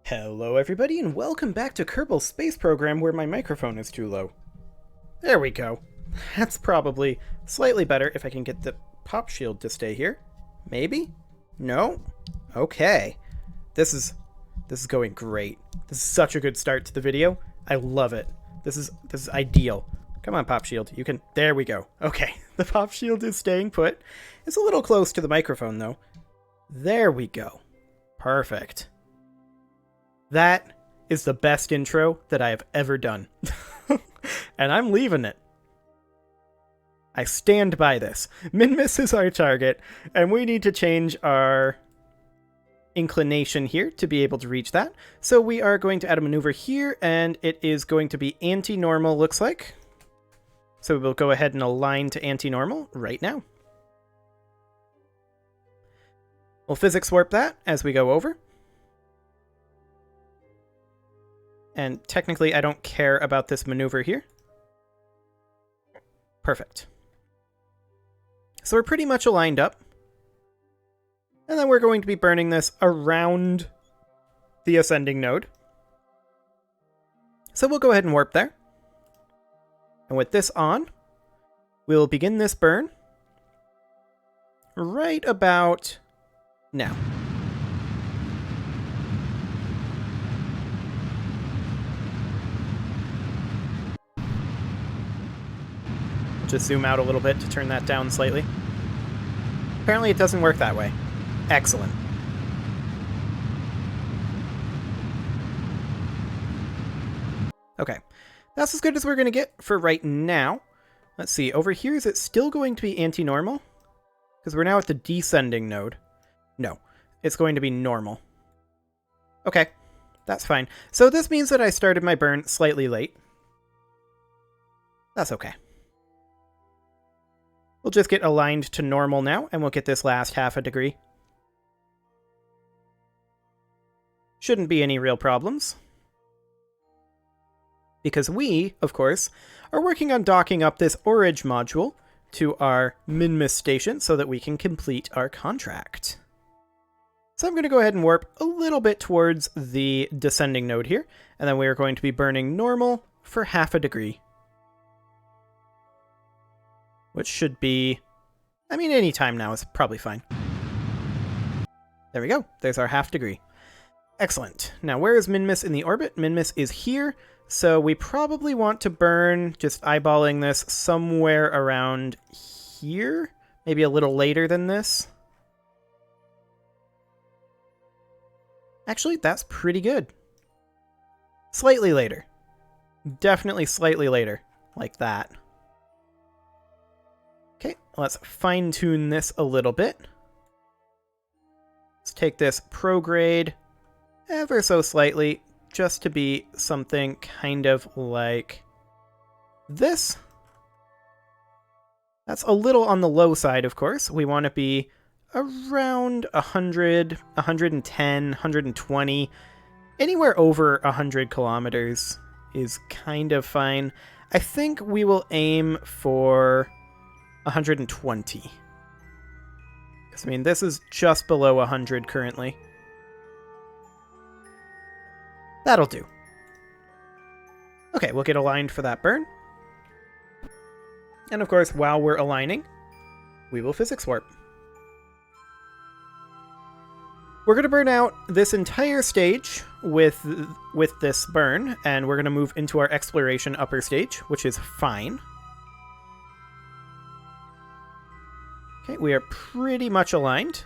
Hello everybody and welcome back to Kerbal Space Program where my microphone is too low. There we go. That's probably slightly better if I can get the pop shield to stay here. Maybe? No? Okay. This is going great. This is such a good start to the video. I love it. This is ideal. Come on, pop shield. You can... There we go. Okay. The pop shield is staying put. It's a little close to the microphone though. There we go. Perfect. That is the best intro that I have ever done. And I'm leaving it. I stand by this. Min-miss is our target, and we need to change our inclination here to be able to reach that. So we are going to add a maneuver here, and it is going to be anti-normal, looks like. So we'll go ahead and align to anti-normal right now. We'll physics warp that as we go over. And technically, I don't care about this maneuver here. Perfect. So we're pretty much aligned up. And then we're going to be burning this around the ascending node. So we'll go ahead and warp there. And with this on, we'll begin this burn right about now. Just zoom out a little bit to turn that down slightly. Apparently it doesn't work that way. Excellent. Okay, that's as good as we're going to get for right now. Let's see, over here, is it still going to be anti-normal? Because we're now at the descending node. No, it's going to be normal. Okay, that's fine. So this means that I started my burn slightly late. That's okay. We'll just get aligned to normal now, and we'll get this last half a degree. Shouldn't be any real problems. Because we, of course, are working on docking up this Orage module to our Min-miss station so that we can complete our contract. So I'm going to go ahead and warp a little bit towards the descending node here, and then we are going to be burning normal for half a degree. Which should be, I mean, any time now is probably fine. There we go. There's our half degree. Excellent. Now, where is Min-miss in the orbit? Min-miss is here, so we probably want to burn, just eyeballing this, somewhere around here? Maybe a little later than this? Actually, that's pretty good. Slightly later. Definitely slightly later. Like that. Okay, let's fine-tune this a little bit. Let's take this prograde ever so slightly, just to be something kind of like this. That's a little on the low side, of course. We want to be around 100, 110, 120. Anywhere over 100 kilometers is kind of fine. I think we will aim for 120. Because, I mean, this is just below 100 currently. That'll do. Okay, we'll get aligned for that burn. And of course, while we're aligning, we will physics warp. We're going to burn out this entire stage with this burn, and we're going to move into our exploration upper stage, which is fine. Okay, we are pretty much aligned.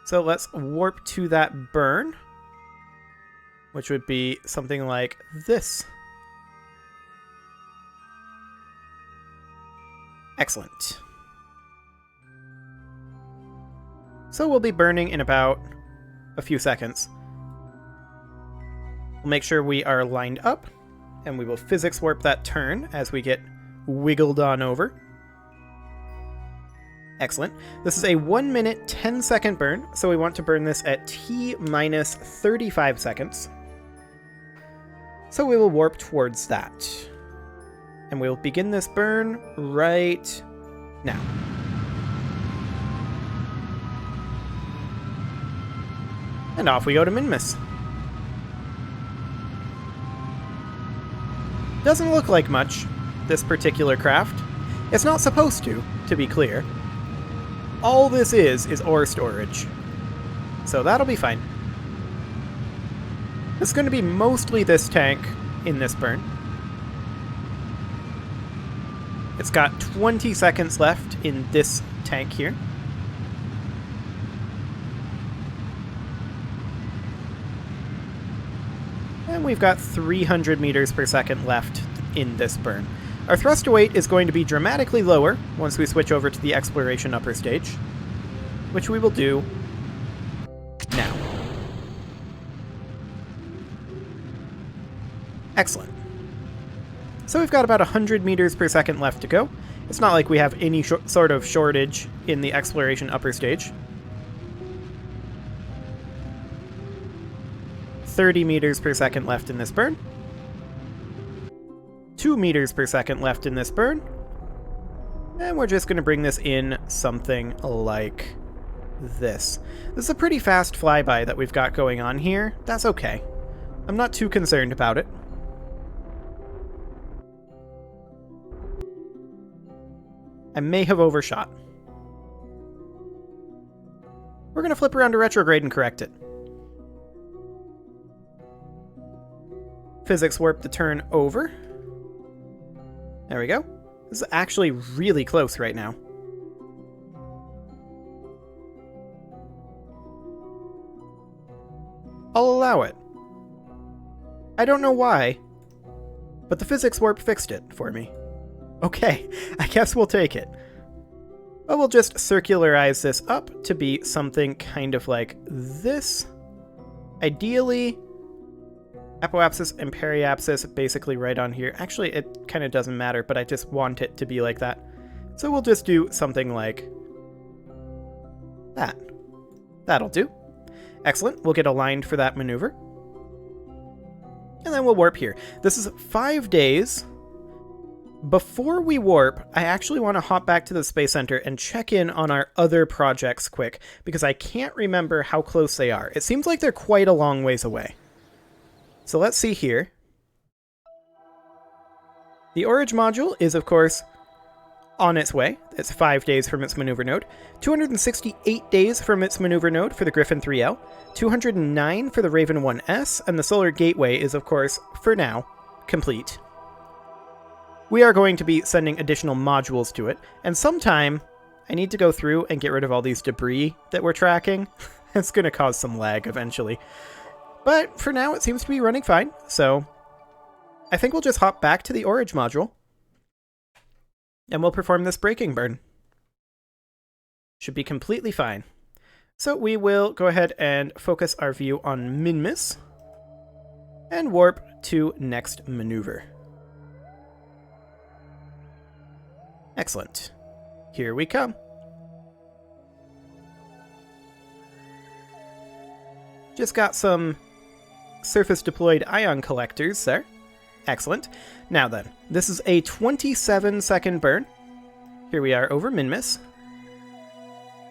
So let's warp to that burn, which would be something like this. Excellent. So we'll be burning in about a few seconds. We'll make sure we are lined up, and we will physics warp that turn as we get wiggled on over. Excellent. This is a 1 minute, 10 second burn, so we want to burn this at T minus 35 seconds. So we will warp towards that. And we'll begin this burn right now. And off we go to Min-miss. Doesn't look like much, this particular craft. It's not supposed to be clear. All this is ore storage. So that'll be fine. It's going to be mostly this tank in this burn. It's got 20 seconds left in this tank here. And we've got 300 meters per second left in this burn. Our thrust to weight is going to be dramatically lower once we switch over to the exploration upper stage, which we will do now. Excellent. So we've got about 100 meters per second left to go. It's not like we have any sort of shortage in the exploration upper stage. 30 meters per second left in this burn. 2 meters per second left in this burn. And we're just going to bring this in something like this. This is a pretty fast flyby that we've got going on here. That's okay. I'm not too concerned about it. I may have overshot. We're going to flip around to retrograde and correct it. Physics warp the turn over. There we go. This is actually really close right now. I'll allow it. I don't know why, but the physics warp fixed it for me. Okay, I guess we'll take it. But we'll just circularize this up to be something kind of like this. Ideally, apoapsis and periapsis basically right on here. Actually, it kind of doesn't matter, but I just want it to be like that. So we'll just do something like that. That'll do. Excellent. We'll get aligned for that maneuver. And then we'll warp here. This is 5 days. Before we warp, I actually want to hop back to the Space Center and check in on our other projects quick, because I can't remember how close they are. It seems like they're quite a long ways away. So let's see here. The Origin module is, of course, on its way. It's 5 days from its maneuver node. 268 days from its maneuver node for the Griffin 3L. 209 for the Raven 1S, and the Solar Gateway is, of course, for now, complete. We are going to be sending additional modules to it, and sometime I need to go through and get rid of all these debris that we're tracking. It's going to cause some lag eventually. But for now, it seems to be running fine, so I think we'll just hop back to the Origin module, and we'll perform this braking burn. Should be completely fine. So we will go ahead and focus our view on Minmus, and warp to next maneuver. Excellent. Here we come. Just got some surface deployed ion collectors there. Excellent. Now then, this is a 27-second burn. Here we are over Minmus.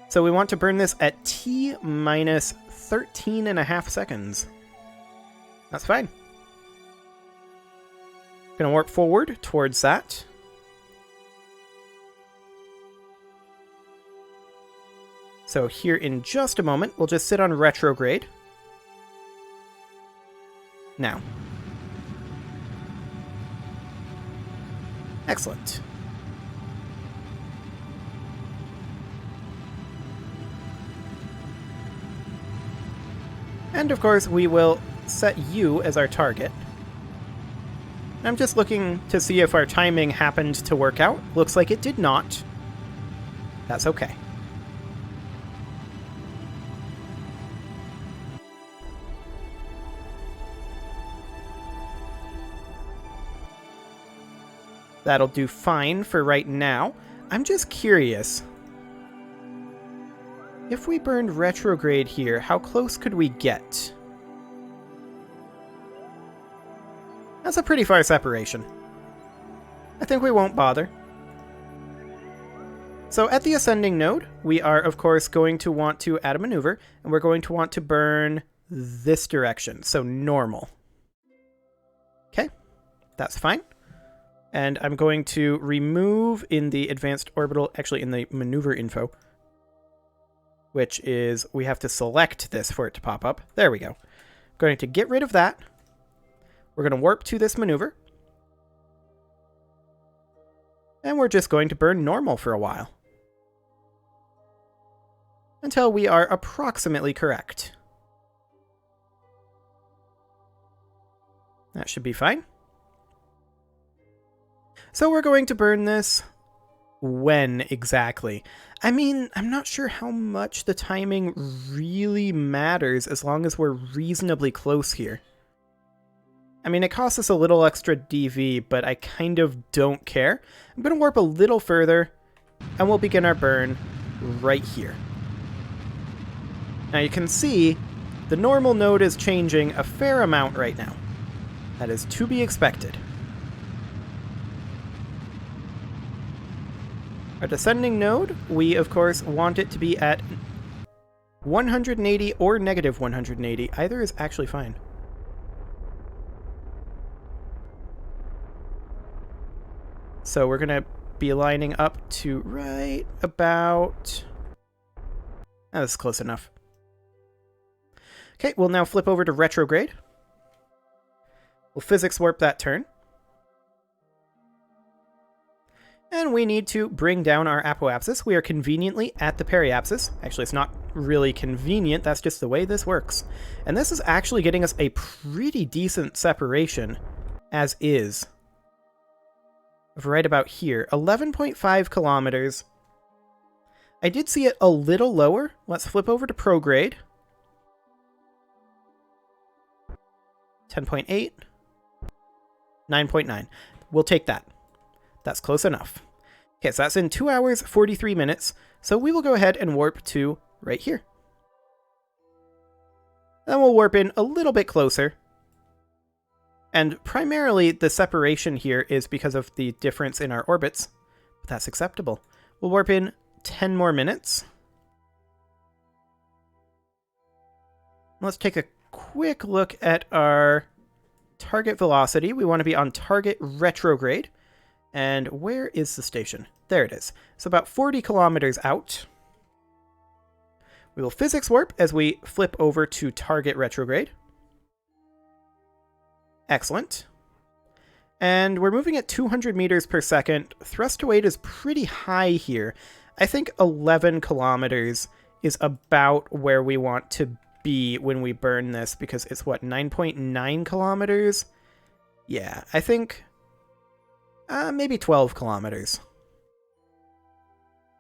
So we want to burn this at T minus 13.5 seconds. That's fine. Gonna warp forward towards that. So here in just a moment, we'll just sit on retrograde. Now. Excellent. And of course, we will set you as our target. I'm just looking to see if our timing happened to work out. Looks like it did not. That's okay. That'll do fine for right now. I'm just curious. If we burned retrograde here, how close could we get? That's a pretty far separation. I think we won't bother. So at the ascending node, we are, of course, going to want to add a maneuver, and we're going to want to burn this direction, so normal. Okay, that's fine. And I'm going to remove in the advanced orbital, actually in the maneuver info, which is we have to select this for it to pop up. There we go. I'm going to get rid of that. We're going to warp to this maneuver. And we're just going to burn normal for a while. Until we are approximately correct. That should be fine. So we're going to burn this when exactly? I mean, I'm not sure how much the timing really matters as long as we're reasonably close here. I mean, it costs us a little extra DV, but I kind of don't care. I'm going to warp a little further, and we'll begin our burn right here. Now you can see the normal node is changing a fair amount right now. That is to be expected. Our descending node, we of course want it to be at 180 or negative 180. Either is actually fine. So we're going to be lining up to right about... Oh, this is close enough. Okay, we'll now flip over to retrograde. We'll physics warp that turn. And we need to bring down our apoapsis. We are conveniently at the periapsis. Actually, it's not really convenient, that's just the way this works. And this is actually getting us a pretty decent separation, as is. Of right about here. 11.5 kilometers. I did see it a little lower. Let's flip over to prograde. 10.8. 9.9. We'll take that. That's close enough. Okay, so that's in 2 hours, 43 minutes. So we will go ahead and warp to right here. Then we'll warp in a little bit closer. And primarily the separation here is because of the difference in our orbits. But that's acceptable. We'll warp in 10 more minutes. Let's take a quick look at our target velocity. We want to be on target retrograde. And where is the station? There it is. So about 40 kilometers out. We will physics warp as we flip over to target retrograde. Excellent. And we're moving at 200 meters per second. Thrust to weight is pretty high here. I think 11 kilometers is about where we want to be when we burn this, because it's what, 9.9 kilometers? Yeah, I think maybe 12 kilometers.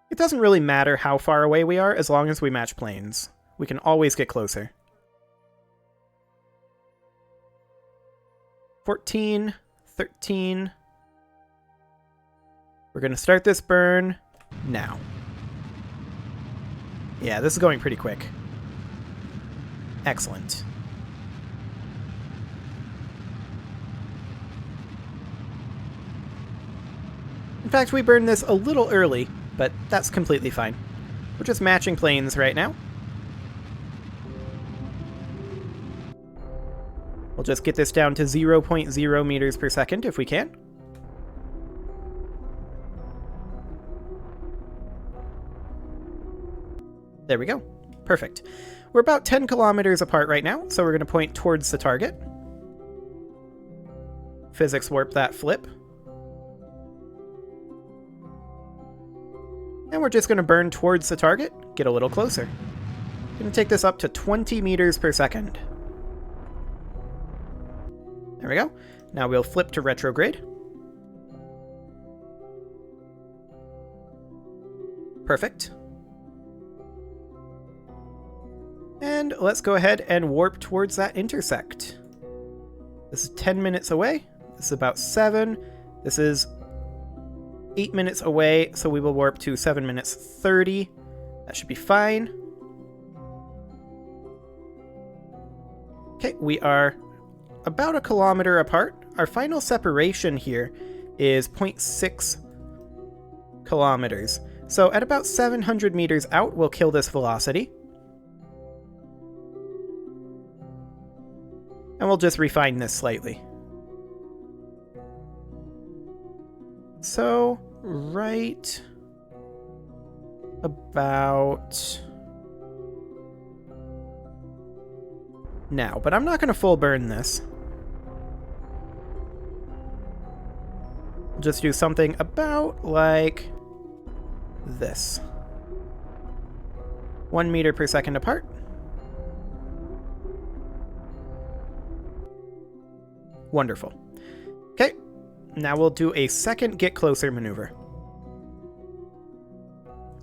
It doesn't really matter how far away we are as long as we match planes. We can always get closer. 14, 13. We're going to start this burn now. Yeah, this is going pretty quick. Excellent. In fact, we burned this a little early, but that's completely fine. We're just matching planes right now. We'll just get this down to 0.0 meters per second if we can. There we go. Perfect. We're about 10 kilometers apart right now, so we're going to point towards the target. Physics warp that flip. And we're just going to burn towards the target, get a little closer. Going to take this up to 20 meters per second. There we go. Now we'll flip to retrograde. Perfect. And let's go ahead and warp towards that intersect. This is 10 minutes away. This is about 7. This is 8 minutes away, so we will warp to 7 minutes 30. That should be fine. Okay, we are about a kilometer apart. Our final separation here is 0.6 kilometers. So at about 700 meters out, we'll kill this velocity. And we'll just refine this slightly. So, right about now. But I'm not going to full burn this. I'll just do something about like this. 1 meter per second apart. Wonderful. Okay, now we'll do a second get closer maneuver.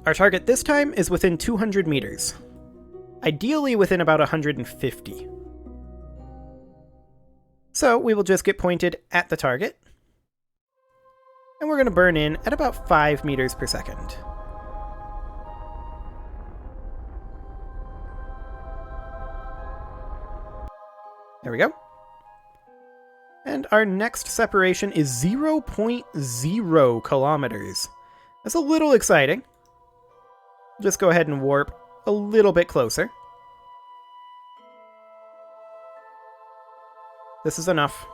Our target this time is within 200 meters. Ideally within about 150. So we will just get pointed at the target. And we're going to burn in at about 5 meters per second. There we go. And our next separation is 0.0 kilometers. That's a little exciting. Just go ahead and warp a little bit closer. This is enough.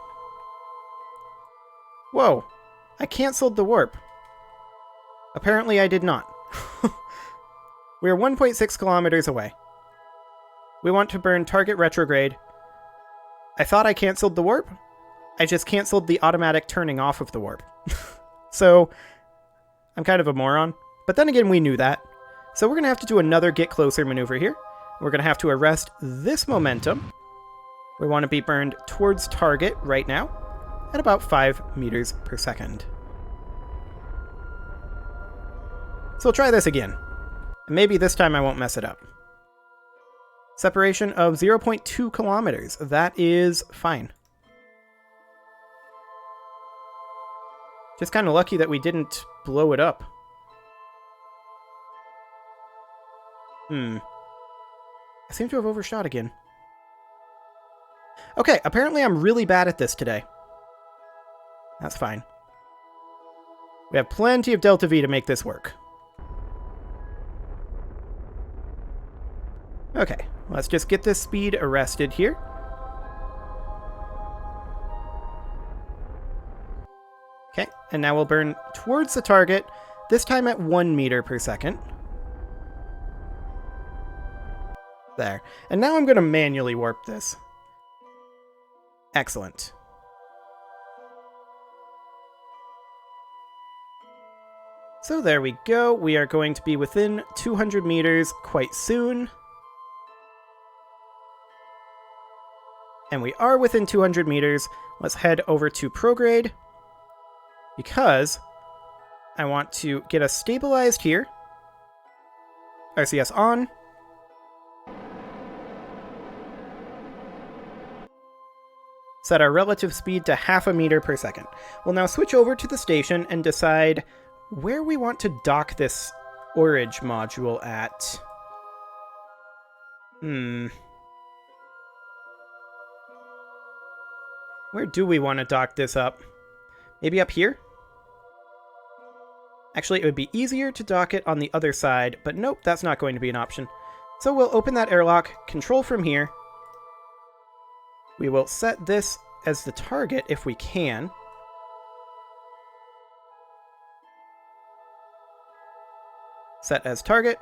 Whoa, I canceled the warp. Apparently I did not. We're 1.6 kilometers away. We want to burn target retrograde. I thought I canceled the warp. I just canceled the automatic turning off of the warp. So, I'm kind of a moron. But then again, we knew that. So we're going to have to do another get closer maneuver here. We're going to have to arrest this momentum. We want to be burned towards target right now at about 5 meters per second. So we'll try this again. And maybe this time I won't mess it up. Separation of 0.2 kilometers. That is fine. Just kind of lucky that we didn't blow it up. I seem to have overshot again. Okay, apparently I'm really bad at this today. That's fine. We have plenty of Delta V to make this work. Okay, let's just get this speed arrested here. Okay, and now we'll burn towards the target, this time at 1 meter per second. There. And now I'm going to manually warp this. Excellent. So there we go. We are going to be within 200 meters quite soon. And we are within 200 meters. Let's head over to prograde, because I want to get us stabilized here. RCS on. Set our relative speed to 0.5 meter per second. We'll now switch over to the station and decide where we want to dock this Orage module at. Where do we want to dock this up? Maybe up here? Actually, it would be easier to dock it on the other side, but nope, that's not going to be an option. So we'll open that airlock, control from here. We will set this as the target if we can. Set as target.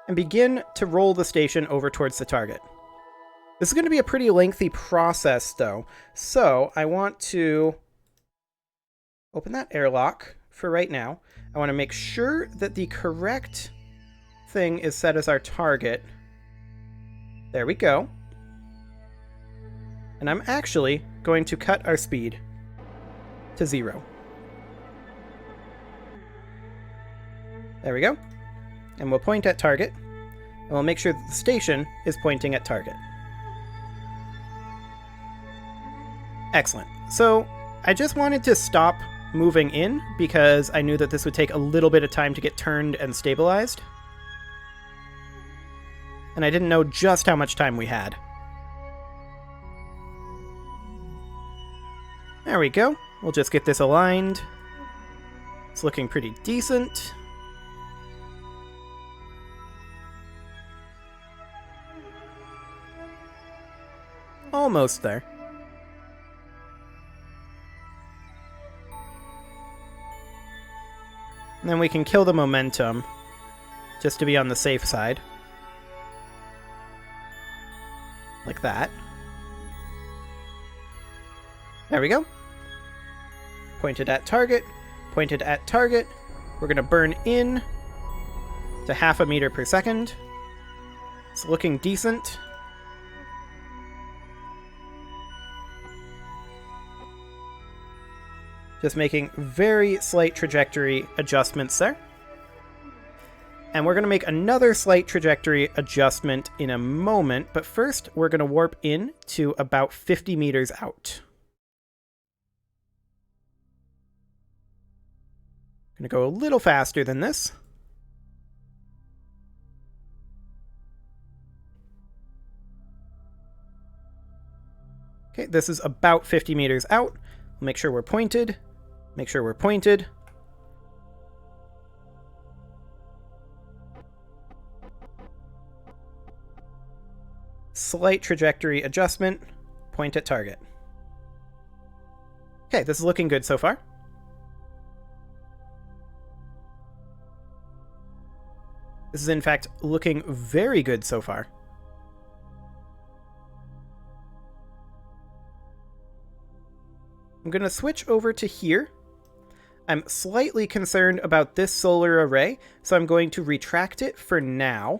And begin to roll the station over towards the target. This is going to be a pretty lengthy process, though. So I want to open that airlock for right now. I want to make sure that the correct thing is set as our target. There we go. And I'm actually going to cut our speed to 0. There we go. And we'll point at target. And we'll make sure that the station is pointing at target. Excellent. So I just wanted to stop moving in because I knew that this would take a little bit of time to get turned and stabilized. And I didn't know just how much time we had. There we go. We'll just get this aligned. It's looking pretty decent. Almost there. And then we can kill the momentum, just to be on the safe side. Like that. There we go. Pointed at target. Pointed at target. We're going to burn in to 0.5 meter per second. It's looking decent. Just making very slight trajectory adjustments there. And we're going to make another slight trajectory adjustment in a moment, but first we're going to warp in to about 50 meters out. I'm going to go a little faster than this. Okay, this is about 50 meters out. We'll make sure we're pointed. Make sure we're pointed. Slight trajectory adjustment. Point at target. Okay, this is looking good so far. This is in fact looking very good so far. I'm going to switch over to here. I'm slightly concerned about this solar array, so I'm going to retract it for now.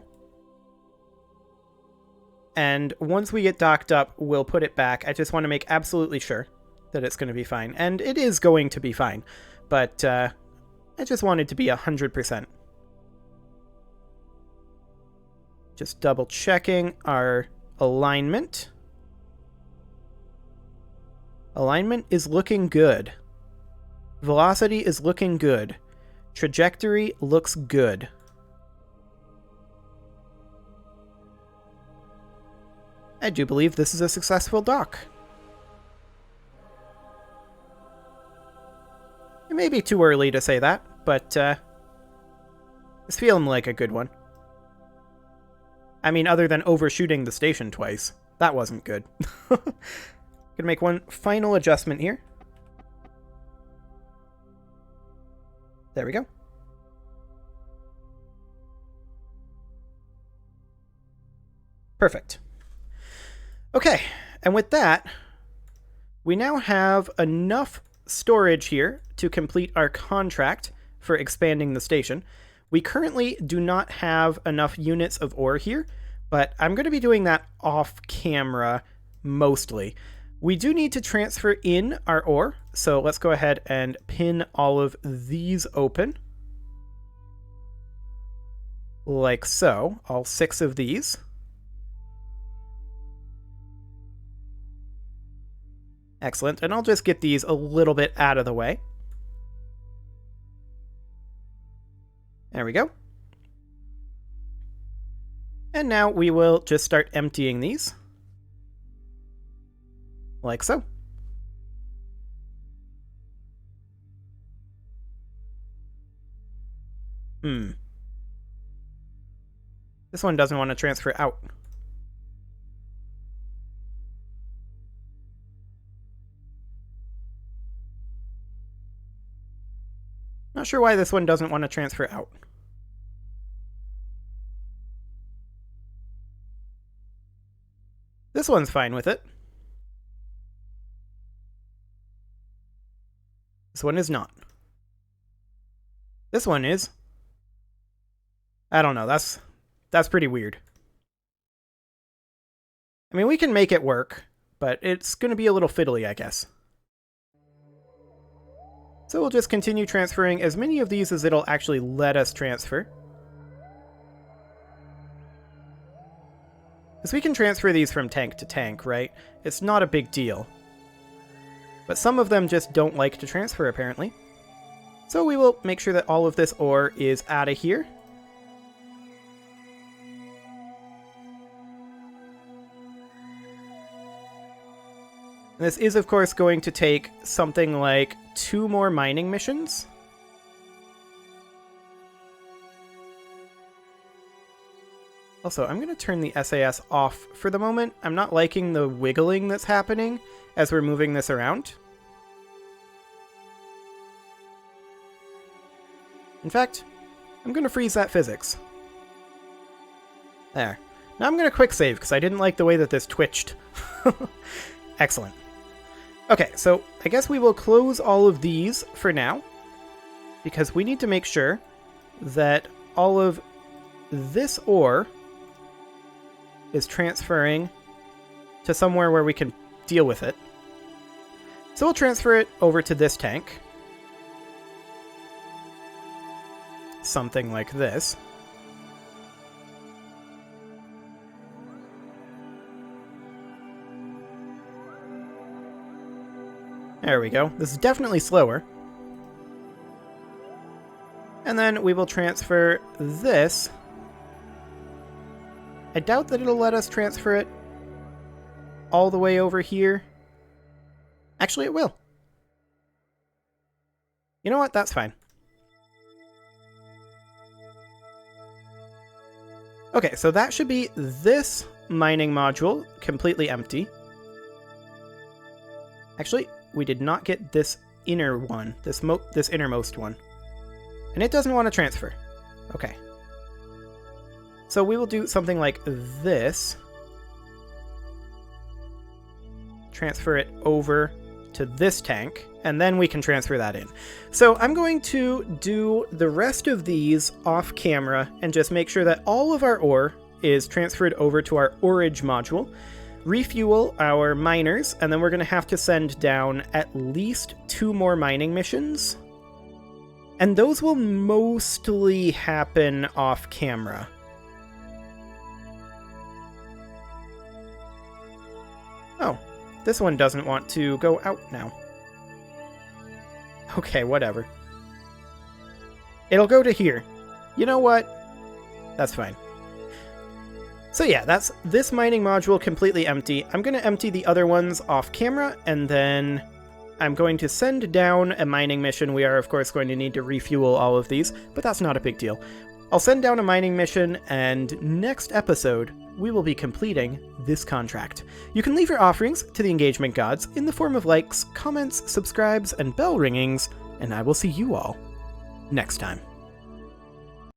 And once we get docked up, we'll put it back. I just want to make absolutely sure that it's going to be fine. And it is going to be fine, but I just wanted to be 100%. Just double checking our alignment. Alignment is looking good. Velocity is looking good. Trajectory looks good. I do believe this is a successful dock. It may be too early to say that, but it's feeling like a good one. I mean, other than overshooting the station twice. That wasn't good. Gonna make one final adjustment here. There we go. Perfect. Okay, and with that, we now have enough storage here to complete our contract for expanding the station. We currently do not have enough units of ore here, but I'm going to be doing that off camera mostly. We do need to transfer in our ore, so let's go ahead and pin all of these open. Like so, all 6 of these. Excellent, and I'll just get these a little bit out of the way. There we go. And now we will just start emptying these. Like so. This one doesn't want to transfer out. Not sure why this one doesn't want to transfer out. This one's fine with it. This one is not. This one is. I don't know, that's pretty weird. I mean, we can make it work, but it's going to be a little fiddly, I guess. So we'll just continue transferring as many of these as it'll actually let us transfer. Because we can transfer these from tank to tank, right? It's not a big deal. But some of them just don't like to transfer, apparently. So we will make sure that all of this ore is out of here. And this is, of course, going to take something like 2 more mining missions. Also, I'm going to turn the SAS off for the moment. I'm not liking the wiggling that's happening as we're moving this around. In fact, I'm going to freeze that physics. There. Now I'm going to quick save, because I didn't like the way that this twitched. Excellent. Okay, so I guess we will close all of these for now, because we need to make sure that all of this ore is transferring to somewhere where we can deal with it. So we'll transfer it over to this tank. Something like this. There we go. This is definitely slower. And then we will transfer this. I doubt that it'll let us transfer it all the way over here. Actually, it will. You know what? That's fine. Okay, so that should be this mining module completely empty. Actually, we did not get this inner one, this innermost one. And it doesn't want to transfer. Okay. So we will do something like this. Transfer it over to this tank, and then we can transfer that in. So I'm going to do the rest of these off camera and just make sure that all of our ore is transferred over to our orage module, refuel our miners, and then we're going to have to send down at least 2 more mining missions. And those will mostly happen off camera. Oh, this one doesn't want to go out now. Okay, whatever. It'll go to here. You know what? That's fine. So yeah, that's this mining module completely empty. I'm going to empty the other ones off camera, and then I'm going to send down a mining mission. We are, of course, going to need to refuel all of these, but that's not a big deal. I'll send down a mining mission, and next episode, we will be completing this contract. You can leave your offerings to the engagement gods in the form of likes, comments, subscribes, and bell ringings, and I will see you all next time.